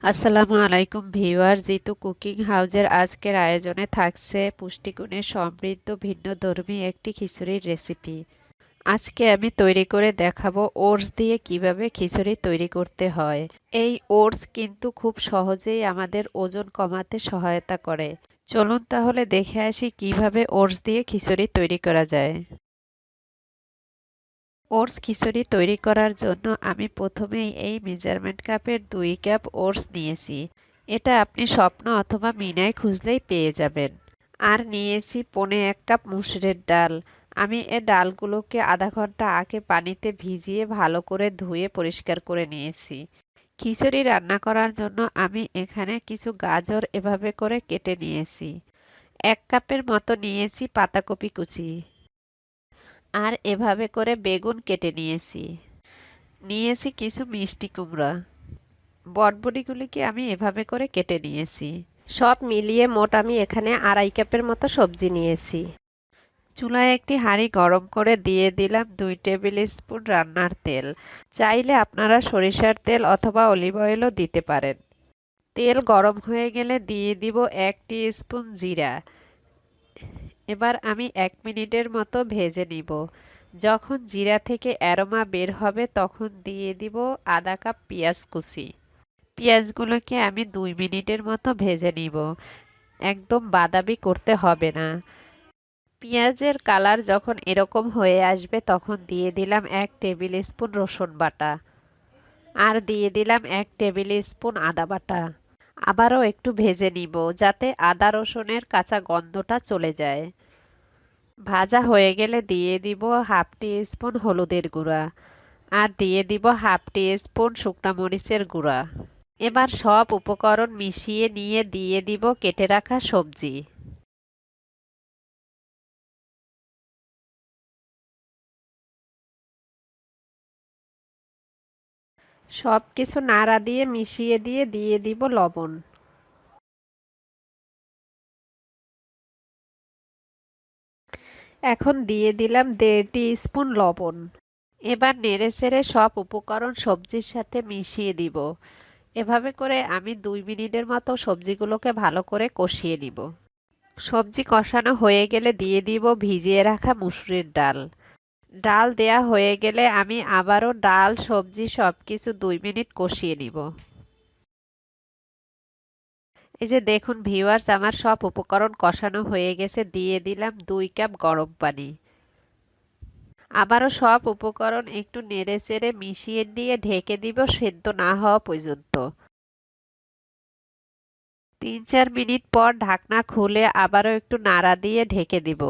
আসসালামু আলাইকুম viewer, Jitu cooking হাউজের আজকের আয়োজনে থাকছে পুষ্টিগুণে সমৃদ্ধ ভিন্নধর্মী একটি খিচুড়ির রেসিপি। আজকে আমি তৈরি করে দেখাবো ওটস দিয়ে কিভাবে খিচুড়ি তৈরি করতে হয়। এই ওটস কিন্তু খুব সহজেই আমাদের ওজন কমাতে সহায়তা করে। চলুন তাহলে দেখে আসি কিভাবে ওটস দিয়ে খিচুড়ি তৈরি করা যায়। ওটস খিচুড়ি তৈরি করার জন্য আমি প্রথমেই এই মেজারমেন্ট কাপের 2 কাপ ওটস নিয়েছি। এটা আপনি স্বপ্ন অথবা মিনায় খুঁজলেই পেয়ে যাবেন। আর নিয়েছি 1/4 কাপ মসুরের ডাল। আমি এই ডালগুলোকে আধা ঘন্টা আগে পানিতে ভিজিয়ে ভালো করে ধুয়ে পরিষ্কার করে নিয়েছি। খিচুড়ি রান্না করার জন্য আমি এখানে কিছু গাজর এভাবে করে কেটে নিয়েছি। 1 কাপের মতো নিয়েছি পাতাকপি কুচি। আর এভাবে করে বেগুন কেটে নিয়েছি। নিয়েছি কিছু মিষ্টি কুমড়া। বটবটিগুলিকে আমি এভাবে করে কেটে নিয়েছি। সব মিলিয়ে মোট আমি এখানে 2.5 কাপের মতো সবজি নিয়েছি। চুলায় একটি হাঁড়ি গরম করে দিয়ে দিলাম 2 টেবিল স্পুন রান্নার তেল। চাইলে আপনারা সরিষার তেল অথবা অলিভ অয়েলও দিতে পারেন। তেল গরম হয়ে গেলে দিয়ে দিব 1 টিস্পুন জিরা। এবার আমি 1 মিনিটের মতো ভেজে নিব। যখন জিরা থেকে অ্যারোমা বের হবে তখন দিয়ে দিব আধা কাপ পেঁয়াজ কুচি। পেঁয়াজগুলোকে আমি 2 মিনিটের মতো ভেজে নিব। একদম বাদামি করতে হবে না। পেঁয়াজের কালার যখন এরকম হয়ে আসবে তখন দিয়ে দিলাম 1 টেবিল স্পুন রসুন বাটা। আর দিয়ে দিলাম 1 টেবিল স্পুন আদা বাটা। আবারও একটু ভেজে নিব যাতে আদা রসুনের কাঁচা গন্ধটা চলে যায়। ভাজা হয়ে গেলে দিয়ে দিব 1/2 টিস্পুন হলুদের গুঁড়া। আর দিয়ে দিব 1/2 টিস্পুন শুকনা মরিচের গুঁড়া। এবার সব উপকরণ মিশিয়ে নিয়ে দিয়ে দিব কেটে রাখা সবজি। সব কিছু নাড়া দিয়ে মিশিয়ে দিয়ে দিব লবণ। এখন দিয়ে দিলাম 1.5 টিস্পুন লবণ। এবার নেড়েচেড়ে সব উপকরণ সবজির সাথে মিশিয়ে দিব। এভাবে করে আমি 2 মিনিটের মতো সবজিগুলোকে ভালো করে কষিয়ে নিব। সবজি কষানো হয়ে গেলে দিয়ে দিব ভিজিয়ে রাখা মুসুরির ডাল। ডাল দেয়া হয়ে গেলে আমি আবারও ডাল সবজি সবকিছু 2 মিনিট কষিয়ে নিব। এই যে দেখুন ভিউয়ার্স, আমার সব উপকরণ কষানো হয়ে গেছে। দিয়ে দিলাম 2 কাপ গরম পানি। আবারও সব উপকরণ একটু নেড়েচেড়ে মিশিয়ে দিয়ে ঢেকে দিব সেদ্ধ না হওয়া পর্যন্ত। 3-4 মিনিট পর ঢাকনা খুলে আবারও একটু নাড়া দিয়ে ঢেকে দিব।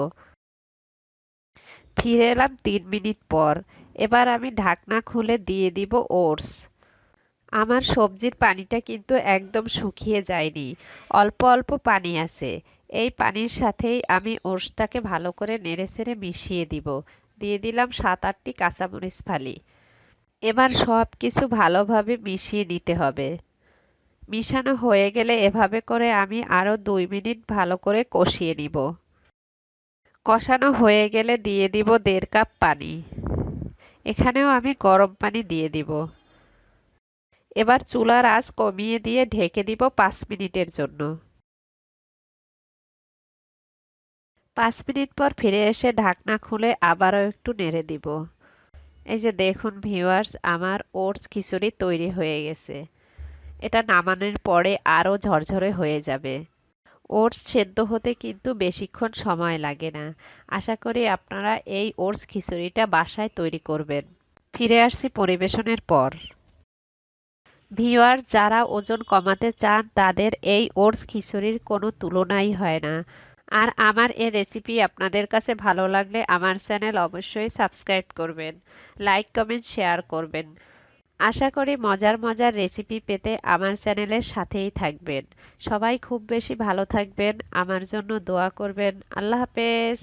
ফিরে এলাম 3 মিনিট পর। এবার আমি ঢাকনা খুলে দিয়ে দিব ওটস। আমার সবজির পানিটা কিন্তু একদম শুকিয়ে যায়নি, অল্প অল্প পানি আছে। এই পানির সাথেই আমি ওটসটাকে ভালো করে নেড়েচেড়ে মিশিয়ে দিব। দিয়ে দিলাম 7-8টি কাঁচামরিচ ফালি। এবার সব কিছু ভালোভাবে মিশিয়ে নিতে হবে। মিশানো হয়ে গেলে এভাবে করে আমি আরও 2 মিনিট ভালো করে কষিয়ে নিব। কষানো হয়ে গেলে দিয়ে দিব 1.5 কাপ পানি। এখানেও আমি গরম পানি দিয়ে দিব। এবার চুলার আঁচ কমিয়ে দিয়ে ঢেকে দিব 5 মিনিটের জন্য। 5 মিনিট পর ফিরে এসে ঢাকনা খুলে আবারও একটু নেড়ে দিব। এই যে দেখুন ভিউয়ার্স, আমার ওটস খিচুড়ি তৈরি হয়ে গেছে। এটা নামানোর পরে আরও ঝরঝরে হয়ে যাবে। ওটস সেদ্ধ হতে কিন্তু বেশিক্ষণ সময় লাগে না। আশা করি আপনারা এই ওটস খিচুড়িটা বাসায় তৈরি করবেন। ফিরে আসছি পরিবেশনের পর। ভিউয়ার, যারা ওজন কমাতে চান তাদের এই ওটস খিচুড়ির কোনো তুলনাই হয় না। আর আমার এই রেসিপি আপনাদের কাছে ভালো লাগলে আমার চ্যানেল অবশ্যই সাবস্ক্রাইব করবেন, লাইক কমেন্ট শেয়ার করবেন। আশা করি মজার মজার রেসিপি পেতে আমার চ্যানেলের সাথেই থাকবেন। সবাই খুব বেশি ভালো থাকবেন, আমার জন্য দোয়া করবেন। আল্লাহ হাফেজ।